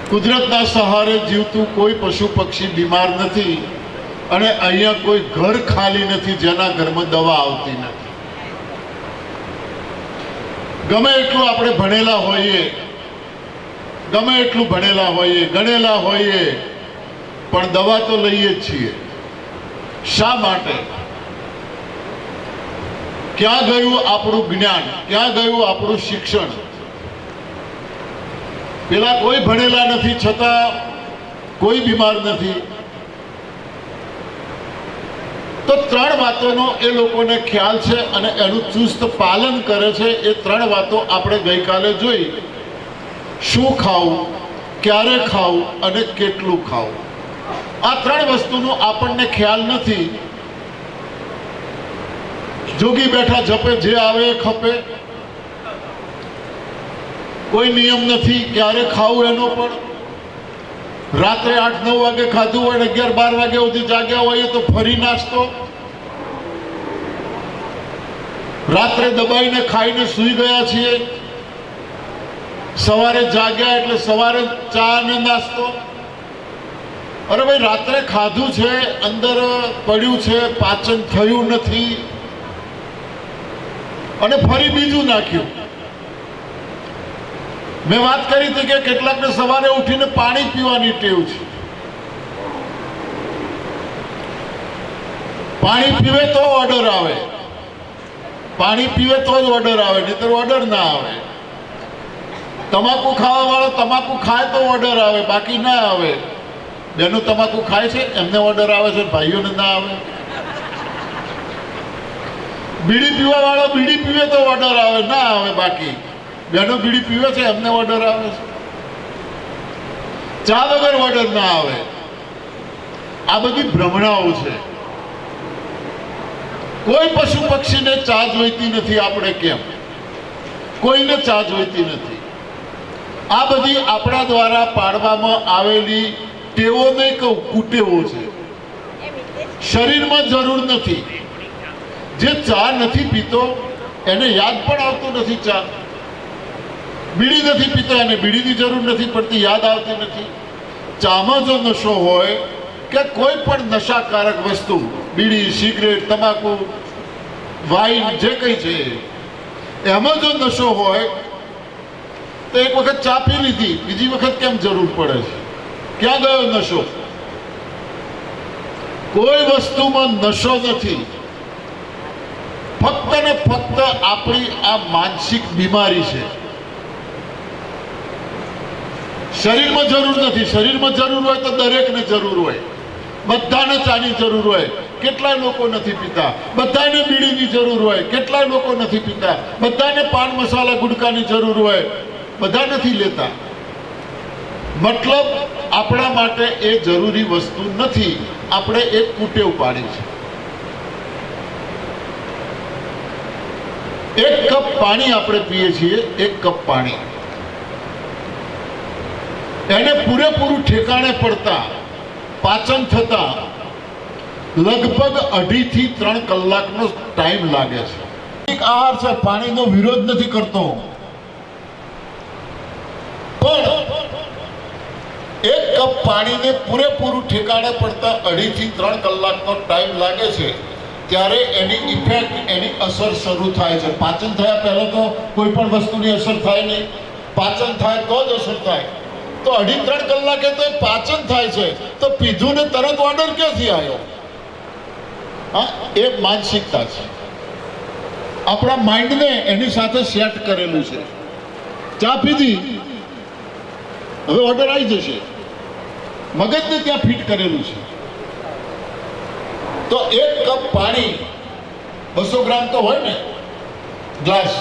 કુદરતના સહારે જીવતું કોઈ પશુ પક્ષી બીમાર નથી અને અહીંયા કોઈ ઘર ખાલી નથી જેના ઘરમાં દવા આવતી નથી. ગમે એટલું આપણે ભણેલા હોઈએ, ગમે એટલું ભણેલા હોઈએ, ગણેલા હોઈએ, પણ દવા તો લઈએ જ છીએ. શા માટે? ક્યાં ગયું આપણું જ્ઞાન? ક્યાં ગયું આપણું શિક્ષણ? પેલા કોઈ ભણેલા નથી છતાં કોઈ બીમાર નથી. તો ત્રણ વાતોનો એ લોકોને ખ્યાલ છે અને એનું ચુસ્ત પાલન કરે છે. એ ત્રણ વાતો આપણે ગઈકાલે જોઈ. શું ખાવું, ક્યારે ખાવું અને કેટલું ખાવું. આ ત્રણ વસ્તુનો આપણને ખ્યાલ નથી. જોગી બેઠા જપે, જે આવે એ ખપે. કોઈ નિયમ નથી ક્યારે ખાવું એનો. પણ રાત્રે 8-9 વાગે ખાધું હોય, 11-12 વાગ્યા સુધી જાગ્યા હોય તો ફરી નાસ્તો. રાત્રે દબાઈને ખાઈને સૂઈ ગયા છીએ, સવારે જાગ્યા એટલે સવારે ચા અને નાસ્તો. અરે ભાઈ, રાત્રે ખાધું છે, અંદર પડ્યું છે, પાચન થયું નથી અને ફરી બીજું નાખ્યું. મેં વાત કરી હતી કે કેટલાકને સવારે ઉઠીને પાણી પીવાની ટેવ છે. પાણી પીવે તો ઓર્ડર આવે, પાણી પીવે તો જ ઓર્ડર આવે, નહીંતર ઓર્ડર ના આવે. તમાકુ ખાવા વાળો તમાકુ ખાય તો ઓર્ડર આવે, બાકી ના આવે. બેનો તમાકુ ખાય છે એમને ઓર્ડર આવે છે, ભાઈઓને ના આવે. બીડી પીવા વાળો બીડી પીવે તો ઓર્ડર આવે, ના આવે. બાકી બેનો બીડી પીવે છે એમને ઓર્ડર આવે છે. ચા વગર ઓર્ડર ના આવે. આ બધી ભ્રમણાઓ છે. કોઈ પશુ પક્ષીને ચા જોઈતી નથી. આપણે કેમ? કોઈને ચા જોઈતી નથી. આ બધી આપણા દ્વારા પાડવામાં આવેલી ટેવોને કહું કુટેવો છે. શરીરમાં જરૂર નથી. જે ચા નથી પીતો એને યાદ પણ આવતું નથી ચા. બીડી નથી પીતો એને બીડીની જરૂર નથી પડતી, યાદ આવતી નથી. ચામાં જો નશો હોય કે કોઈ પણ નશાકારક વસ્તુ, બીડી, સિગરેટ, તમાકુ, વાઇન, જે કંઈ છે એમાં જો નશો હોય તો એક વખત ચા પી લીધી, બીજી વખત કેમ જરૂર પડે છે? ક્યાં ગયો નશો? કોઈ વસ્તુમાં નશો નથી. ફક્ત ને ફક્ત આપણી આ માનસિક બીમારી છે. શરીરમાં જરૂર નથી. શરીરમાં જરૂર હોય તો દરેકને જરૂર હોય. બધાને ચાની જરૂર હોય, કેટલાય લોકો નથી પીતા. બધાને બીડીની જરૂર હોય, કેટલાય લોકો નથી પીતા. બધાને પાન મસાલા ગુટકાની જરૂર હોય, બધા નથી લેતા. મતલબ આપણા માટે એ જરૂરી વસ્તુ નથી. આપણે એક કુટેવ પાડી છે. 1 કપ પાણી આપણે પીએ છીએ, 1 કપ પાણી, એને પૂરેપૂરું ઠેકાણે પડતા, પાચન થતા લગભગ 2.5 થી 3 કલાકનો ટાઈમ લાગે છે. એક આહાર છે, પાણીનો વિરોધ નથી કરતો, પણ 1 કપ પાણીને પૂરેપૂરું ઠેકાણે પડતા 2.5 થી 3 કલાકનો ટાઈમ લાગે છે. ત્યારે એની ઇફેક્ટ, એની અસર શરૂ થાય છે. પાચન થયા પહેલા તો કોઈ પણ વસ્તુની અસર થાય નહીં. પાચન થાય તો જ અસર થાય. તો 2.5-3 કલાકે તો પાચન થાય છે. તો પીધું ને તરત ઓર્ડર ક્યાંથી આવ્યો? હા, એ માનસિકતા છે. આપણા માઇન્ડને એની સાથે સેટ કરેલું છે. ચા પીધી, હવે ઓર્ડર આવી જશે. મગજને ત્યાં ફિટ કરેલું છે. તો 1 કપ પાણી 200 ગ્રામ તો હોય ને ગ્લાસ.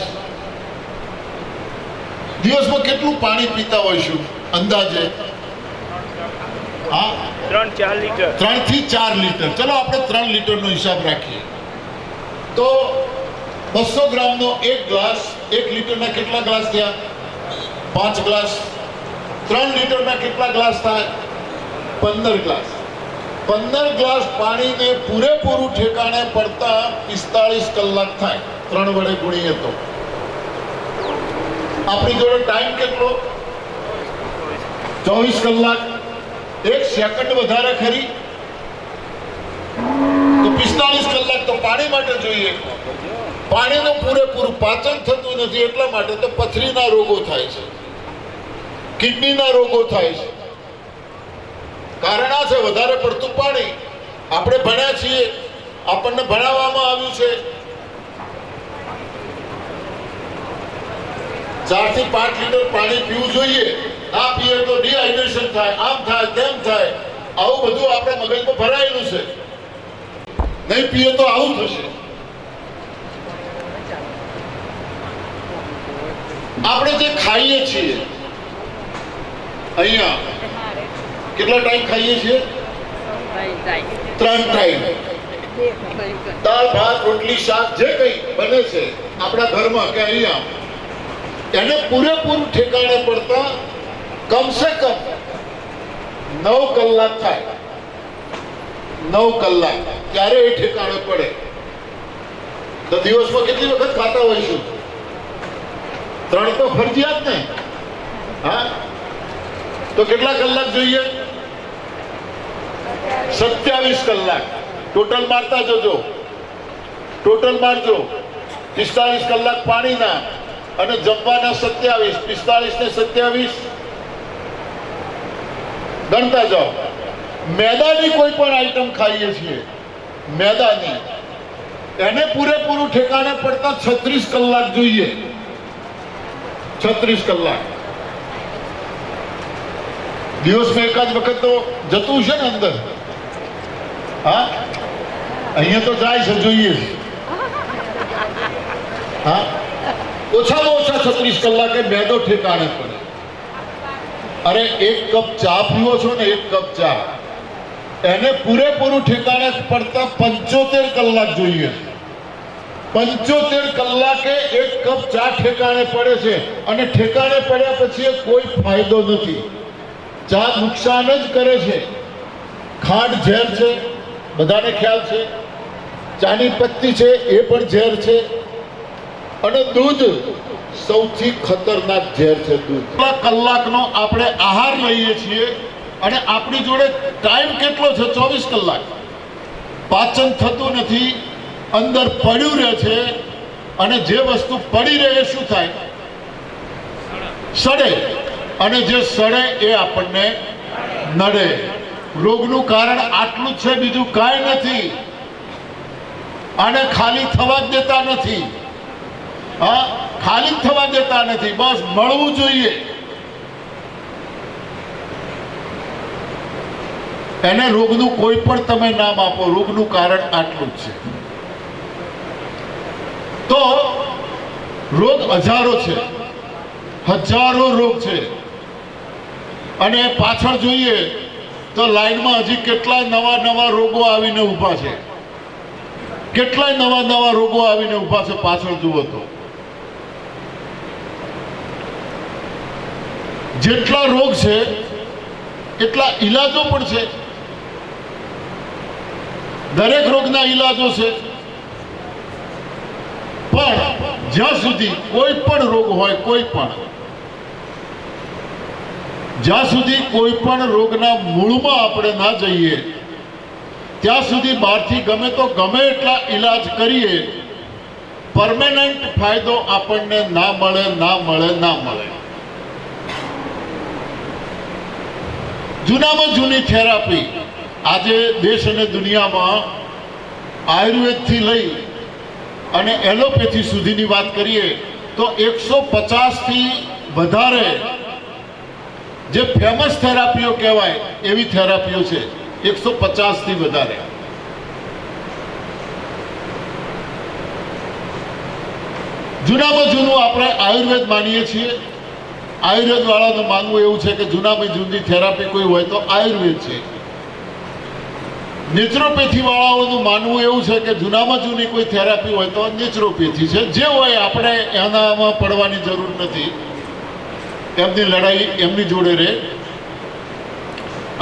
દિવસમાં કેટલું પાણી પીતા હોઈશું અંદાજે? હા, 3-4 લીટર. 3 થી 4 લીટર. ચલો આપણે 3 લીટરનો હિસાબ રાખીએ. તો 200 ગ્રામનો 1 ગ્લાસ, 1 લીટરના કેટલા ગ્લાસ થયા? 5 ગ્લાસ. 3 લીટરના કેટલા ગ્લાસ થાય? 15 ગ્લાસ. 15 ગ્લાસ પાણીને પૂરેપૂરું ઠેકાણે પડતા 45 કલાક થાય. 3 વડે ગુણીએ તો આપણી જોડે ટાઈમ કેટલો? 24 કલાક 1 સેકન્ડ વધારે ખરી તો 45 કલાક તો પાણી માટે જોઈએ. પાણીનું પૂરેપૂરું પાચન થતું નથી, એટલા માટે તો પથરીના રોગો થાય છે, કિડનીના રોગો થાય છે. કારણ આ છે વધારે પડતું પાણી. આપણે ભણ્યા છીએ, આપણને ભણાવવામાં આવ્યું છે 4 થી 5 લીટર પાણી પીવું જોઈએ. ના પીએ તો ડિહાઇડ્રેશન થાય, આમ થાય, તેમ થાય. આવું બધું આપણા મગજમાં ભરાયેલું છે. નહીં પીએ તો આવું થશે. આપણે જે ખાઈએ છીએ અહીંયા કેટલા ટાઈમ ખાઈએ છીએ? 3 ટાઈમ. દાળ ભાત રોટલી શાક જે કંઈ બને છે આપણા ઘરમાં કે અહીંયા, એને પૂરેપૂરું ઠેકાણે પડતા કમસે કમ 9 કલાક થાય. 9 કલાક ત્યારે એ ઠેકાણે પડે. તો દિવસમાં કેટલી વખત ખાતા હોઈશું? 3 તો ફરજિયાત ને. હા, તો કેટલા કલાક જોઈએ? 27 કલાક. ટોટલ મારતા જજો, ટોટલ મારજો. 45 કલાક પાણીના અને જમવાના 27. 45 ને 27 ગણતા જાઓ. મેદાની કોઈ પણ આઈટમ ખાઈએ છીએ, મેદાની, એને પૂરેપૂરું ઠેકાણે પડતા 36 કલાક જોઈએ. 36 કલાક. દિવસમાં એકાદ વખત તો જતું છે ને અંદર. હા, અહીંયા તો જાય છે, જોઈએ. હા, ઓછામાં ઓછા 36 કલાકે મેદો ઠેકાણે પડે. અરે 1 કપ ચા પીવો છો ને, 1 કપ ચા, એને પૂરેપૂરું ઠેકાણે પડતા 75 કલાક જોઈએ. 75 કલાકે 1 કપ ચા ઠેકાણે પડે છે. અને ઠેકાણે પડ્યા પછી કોઈ ફાયદો નથી. ચા નુકસાન જ કરે છે. ખાંડ ઝેર છે, બધાને ખ્યાલ છે. ચાની પત્તી છે, એ પણ ઝેર છે. અને દૂધ સૌથી ખતરનાક ઝેર છે. દૂધ. કલાકનો આપણે આહાર લઈએ છીએ અને આપણી જોડે ટાઈમ કેટલો છે? 24 કલાક. પાચન થતું નથી, અંદર પડ્યું રહે છે. અને જે વસ્તુ પડી રહે એ શું થાય? સડે. અને જે સડે એ આપણને નડે. રોગનું કારણ આટલું જ છે, બીજું કાંઈ નથી. આને ખાલી થવા જ દેતા નથી. હા, ખાલી થવા દેતા નથી, બસ મળવું જોઈએ. એને રોગનું કોઈ પણ તમે નામ આપો, રોગનું કારણ આટલું જ છે. તો રોગ હજારો છે, હજારો રોગ છે. અને પાછળ જોઈએ તો લાઈનમાં હજી કેટલાય નવા નવા રોગો આવીને ઊભા છે. કેટલાય નવા નવા રોગો આવીને ઊભા છે. પાછળ જુઓ તો જેટલા રોગ છે એટલા ઈલાજો પણ છે. દરેક રોગના ઈલાજો છે. પણ જ્યાં સુધી કોઈ પણ રોગ હોય, કોઈ પણ, જ્યાં સુધી કોઈ પણ રોગના મૂળમાં આપણે ના જઈએ ત્યાં સુધી બહારથી ગમે તો ગમે એટલા ઈલાજ કરીએ, પરમેનન્ટ ફાયદો આપણને ના મળે, ના મળે, ના મળે. જૂનામાં જૂની થેરાપી આજે દેશ અને દુનિયામાં આયુર્વેદથી લઈ અને એલોપેથી સુધીની વાત કરીએ તો 150થી વધારે જે ફેમસ થેરાપીઓ કહેવાય એવી થેરાપીઓ છે. 150થી વધારે. જૂનામાં જૂનું આપણે આયુર્વેદ માનીએ છીએ. આયુર્વેદ વાળાનું માનવું એવું છે કે જૂનામાં જૂની થેરાપી કોઈ હોય તો આયુર્વેદ છે. નેચરોપેથી વાળાઓનું માનવું એવું છે કે જૂનામાં જૂની કોઈ થેરાપી હોય તો નેચરોપેથી છે. જે હોય આપણે એનામાં પડવાની જરૂર નથી. એમની લડાઈ એમની જોડે રહે.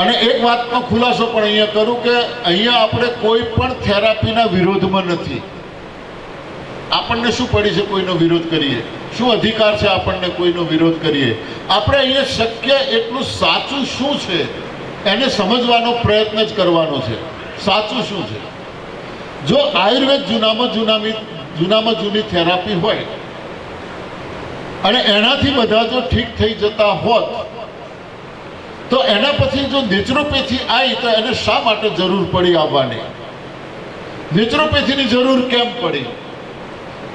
અને એક વાતનો ખુલાસો પણ અહીંયા કરું કે અહીંયા આપણે કોઈ પણ થેરાપીના વિરોધમાં નથી. આપણને શું પડી છે કોઈનો વિરોધ કરીએ? શું અધિકાર છે આપણને કોઈનો વિરોધ કરીએ? આપણે અહીંયા શક્ય એટલું સાચું શું છે એને સમજવાનો પ્રયત્ન જ કરવાનો છે. સાચું શું છે? જો આયુર્વેદ જૂનામાં જૂની થેરાપી હોય અને એનાથી બધા જો ઠીક થઈ જતા હોત, તો એના પછી જો નેચરોપેથી આવી તો એને શા માટે જરૂર પડી આવવાની? નેચરોપેથીની જરૂર કેમ પડી?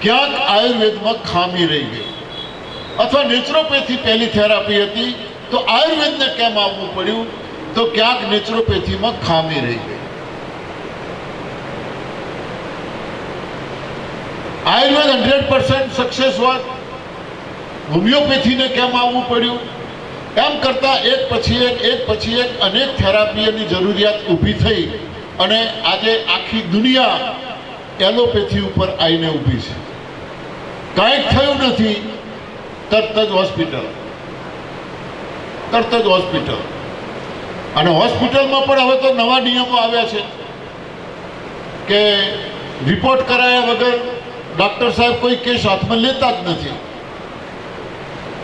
ક્યાંક આયુર્વેદમાં ખામી રહી ગઈ, અથવા નેચરોપેથી પહેલી થેરાપી હતી તો આયુર્વેદને કેમ આવવું પડ્યું? તો ક્યાંક નેચરોપેથીમાં ખામી રહી ગઈ. આયુર્વેદ 100% સક્સેસ હોત, હોમિયોપેથીને કેમ આવવું પડ્યું? એમ કરતા એક પછી એક અનેક થેરાપીઓની જરૂરિયાત ઊભી થઈ અને આજે આખી દુનિયા એલોપેથી ઉપર આવીને ઊભી છે. કાંઈક થયું નથી, તરત જ હોસ્પિટલ. અને હોસ્પિટલમાં પણ હવે તો નવા નિયમો આવ્યા છે કે રિપોર્ટ કરાયા વગર ડૉક્ટર સાહેબ કોઈ કેસ હાથમાં લેતા જ નથી.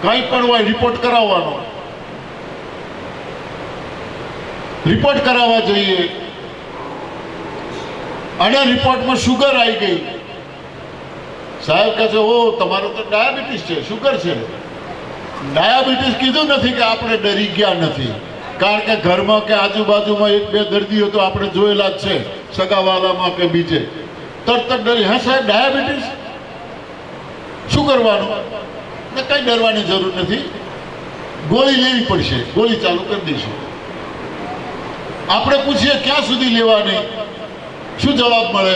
કંઈ પણ હોય રિપોર્ટ કરાવવાનો, રિપોર્ટ કરાવવા જઈએ અને રિપોર્ટમાં શુગર આવી ગઈ. સાહેબ કહે છે, ઓ તમારો તો ડાયાબિટીસ છે, શુગર છે. ડાયાબિટીસ કીધું નથી કે આપણે ડરી ગયા નથી, કારણ કે ઘરમાં કે આજુબાજુમાં એક બે દર્દીઓ તો આપણે જોયેલા જ છે, સગાવાલામાં કે બીજે. તરત જ ડરી, હા સાહેબ ડાયાબિટીસ, શું કરવાનું? ને કંઈ ડરવાની જરૂર નથી, ગોળી લેવી પડશે, ગોળી ચાલુ કરી દઈશું. આપણે પૂછીએ ક્યાં સુધી લેવાની? શું જવાબ મળે?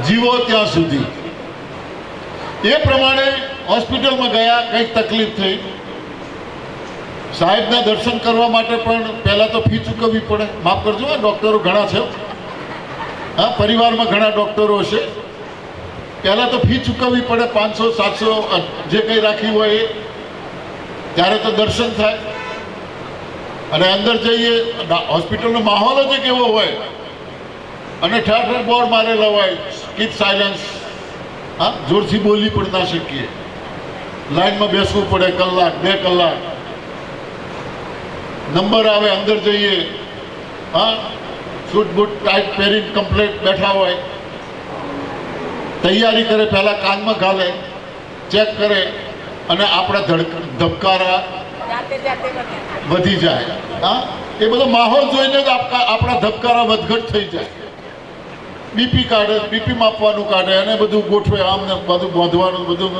જીવો ત્યાં સુધી. એ પ્રમાણે હોસ્પિટલમાં ગયા, કંઈક તકલીફ થઈ, સાહેબના દર્શન કરવા માટે પણ પહેલાં તો ફી ચૂકવવી પડે. માફ કરજો, ડૉક્ટરો ઘણા છે, હા, પરિવારમાં ઘણા ડૉક્ટરો હશે. પહેલાં તો ફી ચૂકવવી પડે, 500-700 જે કંઈ રાખી હોય એ. ત્યારે તો દર્શન થાય અને અંદર જઈએ. હોસ્પિટલનો માહોલ જ કેવો હોય, અને ઠેર ઠેર બોર્ડ મારેલા હોય, કીપ સાયલન્સ. હા, જોરથી બોલી પણ ના શકીએ, લાઈનમાં બેસવું પડે કલાક 2 કલાક. નંબર આવે, અંદર જઈએ, હા, સૂટ બૂટ ટાઈટ પહેરીને કમ્પ્લેટ બેઠા હોય, તૈયારી કરે, પહેલાં કાનમાં ઘાલે, ચેક કરે, અને આપણા ધબકારા વધી જાય. હા, એ બધો માહોલ જોઈને જ આપણા ધબકારા વધઘટ થઈ જાય. બીપી કાઢે, બીપી માપવાનું કાઢે, અને બધું ગોઠવે, આમ ને બધું બાંધવાનું બધું.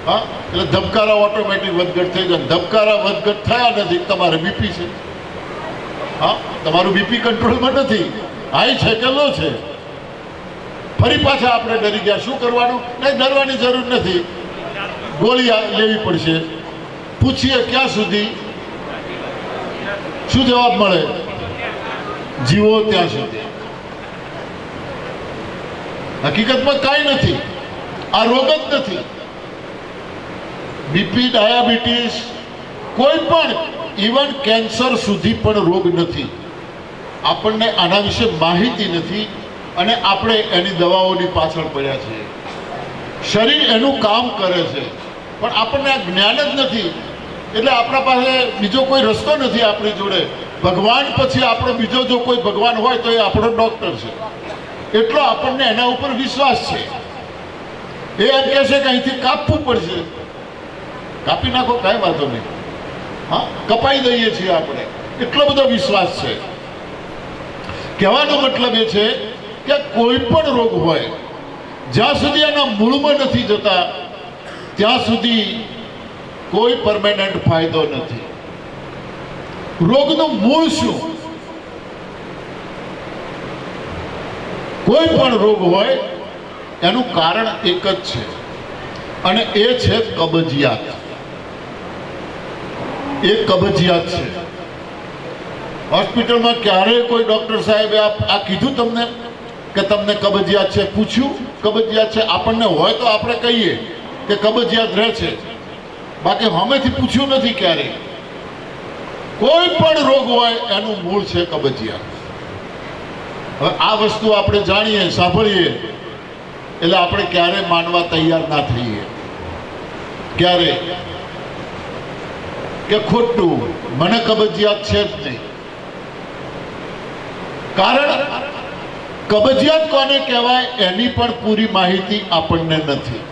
હા, એટલે ધબકારા ઓટોમેટિક વધઘટ થઈ જાય. ધબકારા વધઘટ થયા નથી, તમારે બીપી છે. હા, તમારું બીપી કંટ્રોલમાં નથી, હાઈ છે કે લો છે. ફરી પાછા આપણે ડરી ગયા. શું કરવાનું? નહીં, ડરવાની જરૂર નથી, ગોળી લેવી પડશે. પૂછીએ ક્યાં સુધી? શું જવાબ મળે? જીવો ત્યાં સુધી. હકીકતમાં કાંઈ નથી, આ રોગ જ નથી. બીપી, ડાયાબિટીસ, કોઈ પણ, ઇવન કેન્સર સુધી પણ રોગ નથી. આપણને આના વિશે માહિતી નથી અને આપણે એની દવાઓની પાછળ પડ્યા છીએ. શરીર એનું કામ કરે છે, પણ આપણને આ જ્ઞાન જ નથી. એટલે આપણા પાસે બીજો કોઈ રસ્તો નથી આપણી જોડે. ભગવાન પછી આપણો બીજો જો કોઈ ભગવાન હોય તો એ આપણો ડૉક્ટર છે. એટલો આપણને એના ઉપર વિશ્વાસ છે. એ એમ કહે છે કે અહીંથી કાપવું પડશે, કાપી નાખો, કાંઈ વાંધો નહીં, હા, કપાઈ દઈએ છીએ આપણે. એટલો બધો વિશ્વાસ છે. કહેવાનો મતલબ એ છે કે કોઈ પણ રોગ હોય, જ્યાં સુધી એના મૂળમાં નથી જતા ત્યાં સુધી કોઈ પરમેનન્ટ ફાયદો નથી. રોગનું મૂળ શું? કોઈ પણ રોગ હોય એનું કારણ એક જ છે, અને એ છે કબજિયાત. એ કબજિયાત છે. હોસ્પિટલમાં ક્યારેય કોઈ ડૉક્ટર સાહેબે આ કીધું તમને કે તમને કબજિયાત છે? પૂછ્યું કબજિયાત છે? આપણને હોય તો આપણે કહીએ કે કબજિયાત રહે છે, બાકી હમેથી પૂછ્યું નથી ક્યારેય. કોઈ પણ રોગ હોય એનું મૂળ છે કબજિયાત. હવે આ વસ્તુ આપણે જાણીએ, સાંભળીએ એટલે આપણે ક્યારે માનવા તૈયાર ના થઈએ, ક્યારે કે ખોટું મને કબજિયાત છે જ નહીં. કારણ કબજિયાત કોને કહેવાય એની પણ પૂરી માહિતી આપણને નથી.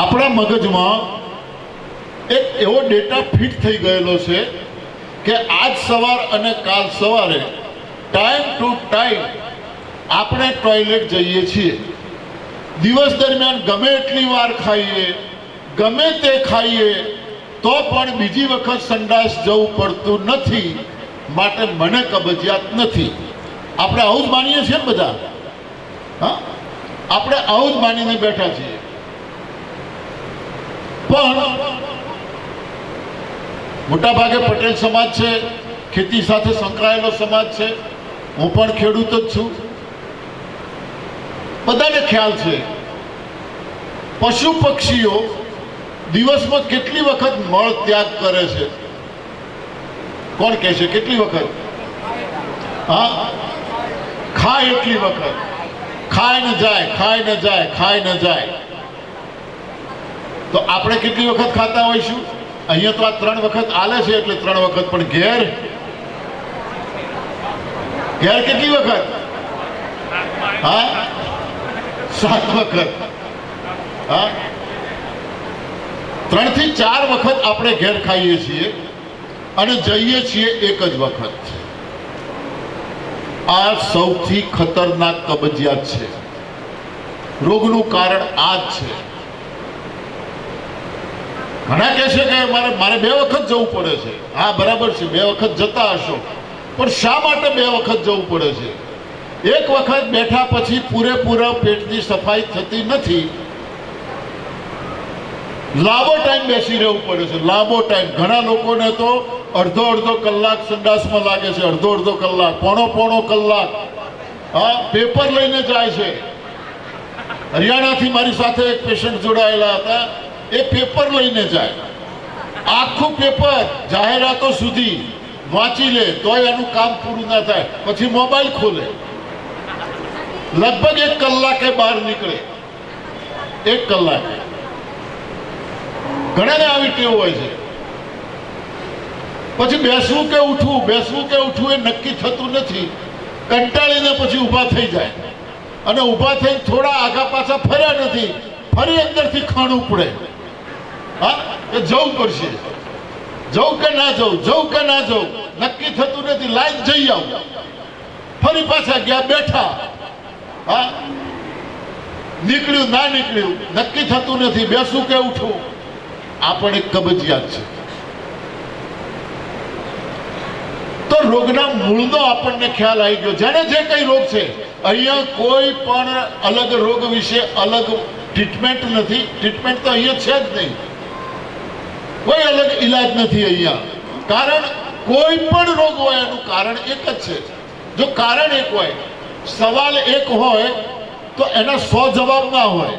આપણા મગજમાં એક એવો ડેટા ફિટ થઈ ગયેલો છે કે આજ સવાર અને કાલ સવારે ટાઈમ ટુ ટાઈમ આપણે ટોયલેટ જઈએ છીએ. દિવસ દરમિયાન ગમે એટલી વાર ખાઈએ, ગમે તે ખાઈએ, તો પણ બીજી વખત સંડાસ જવું પડતું નથી, માટે મને કબજિયાત નથી. આપણે આવું જ માનીએ છીએ ને બધા. હા, આપણે આવું જ માનીને બેઠા છીએ. પણ મોટા ભાગે પટેલ સમાજ છે, ખેતી સાથે સંકળાયેલો સમાજ છે, હું પણ ખેડૂત જ છું, બધાને ખ્યાલ છે પશુ પક્ષીઓ દિવસમાં કેટલી વખત મળ ત્યાગ કરે છે? કોણ કહે છે કેટલી વખત? હા, ખાય એટલી વખત. ખાય ને જાય, ખાય ને જાય, ખાય ને જાય. તો આપણે કેટલી વખત ખાતા હોઈશું? અહીંયા તો આ 3 વખત આલે છે એટલે 3 વખત, પણ ઘેર કેટલી વખત? હા, 7 વખત. હા, 3 થી 4 વખત આપણે ઘેર ખાઈએ છીએ અને જઈએ છીએ એક જ વખત. આ સૌથી ખતરનાક કબજિયાત છે. રોગનું કારણ આ જ છે. ઘણા કહે છે કે મારે 2 વખત જવું પડે છે. હા, બરાબર છે, 2 વખત જતા હશો, પણ શા માટે 2 વખત જવું પડે છે? એક વખત બેઠા પછી પૂરેપૂરા પેટની સફાઈ થતી નથી. લાંબો ટાઈમ બેસી રહેવું પડે છે, લાંબો ટાઈમ. ઘણા લોકોને તો અડધો કલાક સંડાસમાં લાગે છે, અડધો કલાક, પોણો કલાક. હા, પેપર લઈને જાય છે. હરિયાણાથી મારી સાથે એક પેશન્ટ જોડાયેલા હતા. એ પેપર લઈને જાય, આખું પેપર જાહેરાતો સુધી વાંચી લે, તોય એનું કામ પૂરું ના થાય. પછી મોબાઈલ ખોલે, લગભગ 1 કલાકે બહાર નીકળે. 1 કલાકે. ઘણાને આવી ટેવ હોય છે. પછી બેસવું કે ઉઠવું એ નક્કી થતું નથી. કંટાળીને પછી ઊભા થઈ જાય અને ઊભા થઈ થોડા આગા પાછા ફર્યા નથી, ફરી અંદરથી ખાણું પડે. હા, એ જવું પડશે, જવું કે ના જવું, નક્કી થતું નથી. લાઈન જઈ આવું, ફરી પાછા ગયા, બેઠા. હા, નીકળ્યું ના નીકળ્યું નક્કી થતું નથી. બેસવું કે ઉઠવું, આ પણ એક કબજિયાત છે. તો રોગના મૂળનો આપણને ખ્યાલ આવી ગયો. જેને જે કઈ રોગ છે, અહીંયા કોઈ પણ અલગ રોગ વિશે અલગ ટ્રીટમેન્ટ નથી. ટ્રીટમેન્ટ તો અહીંયા છે જ નહીં, કોઈ અલગ ઈલાજ નથી અહીંયા. કારણ કોઈ પણ રોગ હોય એનું કારણ એક જ છે. જો કારણ એક હોય, સવાલ એક હોય, તો એના 100 જવાબ ના હોય.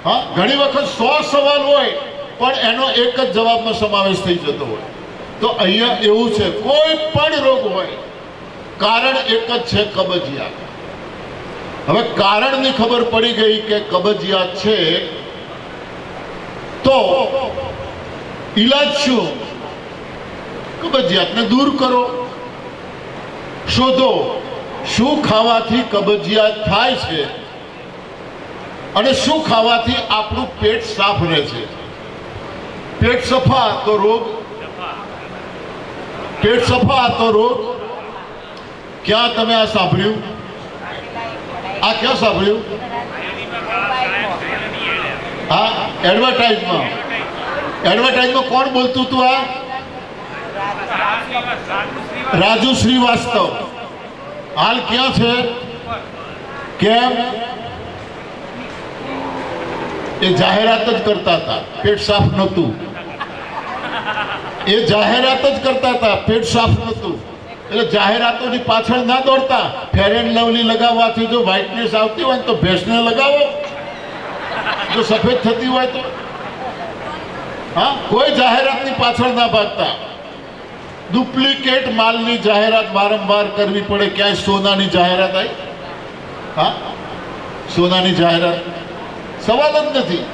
હા, ઘણી વખત 100 સવાલ હોય પણ એનો એક જ જવાબમાં સમાવેશ થઈ જતો હોય. તો અહીંયા એવું છે, કોઈ પણ રોગ હોય કારણ એક જ છે, કબજિયાત. હવે કારણની ખબર પડી ગઈ કે કબજિયાત છે, તો ઈલાજ શું? કબજિયાતને દૂર કરો. શોધો શું ખાવાથી કબજિયાત થાય છે અને શું ખાવાથી આપણું પેટ સાફ રહે છે. પેટ સફા તો રોગ, પેટ સફા તો રોગ. ક્યાં તમે આ સાંભળ્યું? આ ક્યાં સાંભળ્યું? હા, એડવર્ટાઇઝમાં કોણ બોલતું હતું? આ રાજુ શ્રીવાસ્તવ. હાલ ક્યાં છે? કેમ? એ જાહેરાત જ કરતા હતા, પેટ સાફ નહોતું. એ જાહેરાત જ કરતા હતા, પેટ સાફ નહોતું. એટલે જાહેરાતોની પાછળ ના દોડતા. ફેર એન્ડ લવલી લગાવવાથી જો વ્હાઇટનેસ આવતી હોય તો ભેંસને લગાવો, જો સફેદ થતી હોય તો. હા, કોઈ જાહેરાતની પાછળ ના ભાગતા. ડુપ્લિકેટ માલની જાહેરાત વારંવાર કરવી પડે. ક્યાંય સોનાની જાહેરાત આવી? હા, સોનાની જાહેરાત સવાલ જ નથી.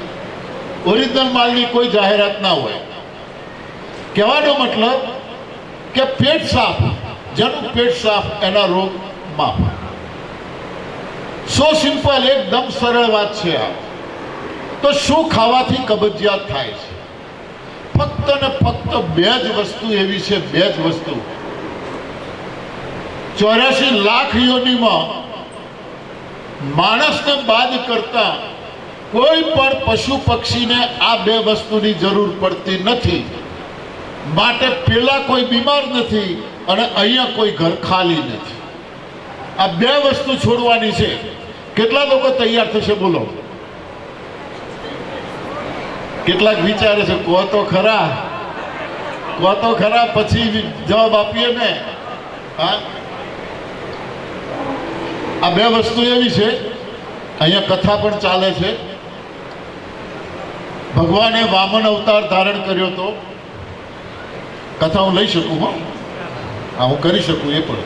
ઓરિજિનલ માલની કોઈ જાહેરાત ના હોય. કહેવાનો મતલબ કે પેટ સાફ, જેનું પેટ સાફ એના રોગ માફ. સો સિમ્પલ, એકદમ સરળ વાત છે આ. તો શું ખાવાથી કબજિયાત થાય છે? ફક્ત ને ફક્ત બે જ વસ્તુ એવી છે, બે જ વસ્તુ. 84 લાખ યોનિમાં માણસને બાદ કરતા કોઈ પણ પશુ પક્ષીને આ બે વસ્તુની જરૂર પડતી નથી. માટે પેલા કોઈ બીમાર નથી અને અહીંયા કોઈ ઘર ખાલી નથી. આ બે વસ્તુ છોડવાની છે. કેટલા લોકો તૈયાર થશે બોલો? કેટલાક વિચારે છે કહો તો ખરા, કહો તો ખરા, પછી જવાબ આપીએ ને. હા, આ બે વસ્તુ એવી છે, અહીંયા કથા પણ ચાલે છે. ભગવાને વામન અવતાર ધારણ કર્યો તો, કથા હું લઈ શકું, હા હું કરી શકું એ પણ.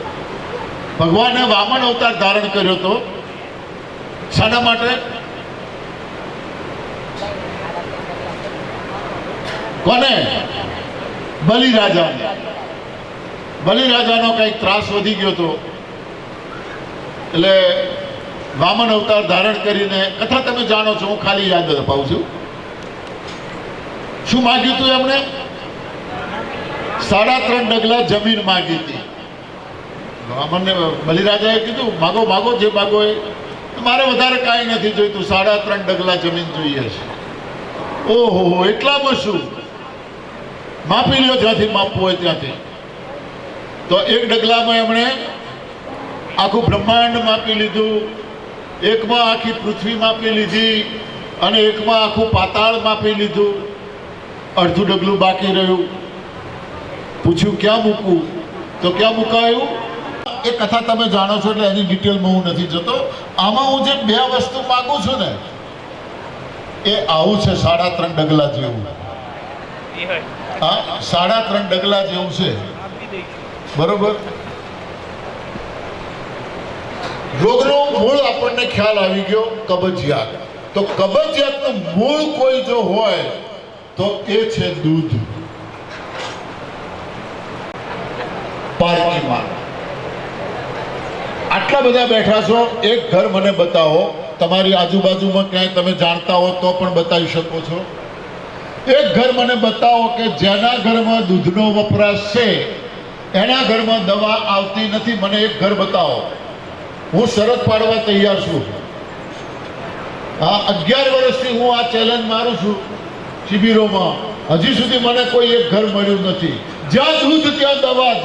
ભગવાને વામન અવતાર ધારણ કર્યો તો શાના માટે? કોને? બલિરાજાને. બલિરાજાનો કંઈક ત્રાસ વધી ગયો હતો એટલે વામન અવતાર ધારણ કરીને, કથા તમે જાણો છો, હું ખાલી યાદ અપાવું છું. શું માગ્યું હતું એમણે? 3.5 ડગલા જમીન માગી હતી. વામનને બલિરાજાએ કીધું માગો માગો જે માગો એ. મારે વધારે કાંઈ નથી જોઈતું, 3.5 ડગલા જમીન જોઈએ છે. ઓહો, એટલામાં શું? માપી લ્યો જ્યાંથી માપવું હોય ત્યાંથી. તો 1 ડગલામાં એમણે આખું બ્રહ્માંડ માપી લીધું, એકમાં આખી પૃથ્વી માપી લીધી અને એકમાં આખું પાતાળ માપી લીધું. અડધું ડગલું બાકી રહ્યું. પૂછ્યું ક્યાં મૂકવું? તો ક્યાં મુકાયું? એ કથા તમે જાણો છો એટલે એની ડિટેલમાં હું નથી જતો. આમાં હું જે બે વસ્તુ માગું છું ને એ આવું છે, 3.5 ડગલા જેવું. હા, 3.5 ડગલા જેવું છે, બરોબર. રોગનો મૂળ આપણને ખ્યાલ આવી ગયો, કબજિયાત. તો કબજિયાતનું મૂળ કોઈ જો હોય તો એ છે દૂધ. પાર્કિંગમાં આટલા બધા બેઠા છો, એક ઘર મને બતાવો, તમારી આજુબાજુમાં ક્યાંય તમે જાણતા હો તો પણ બતાવી શકો છો. એક ઘર મને બતાવો કે જેના ઘરમાં દૂધનો વપરાશ છે એના ઘરમાં દવા આવતી નથી. મને એક ઘર બતાવો, હું શરત પાડવા તૈયાર છું. હા, 11 વર્ષથી હું આ ચેલેન્જ મારું છું શિબિરોમાં. હજી સુધી મને કોઈ એક ઘર મળ્યું નથી. જ્યાં દૂધ ત્યાં દવા.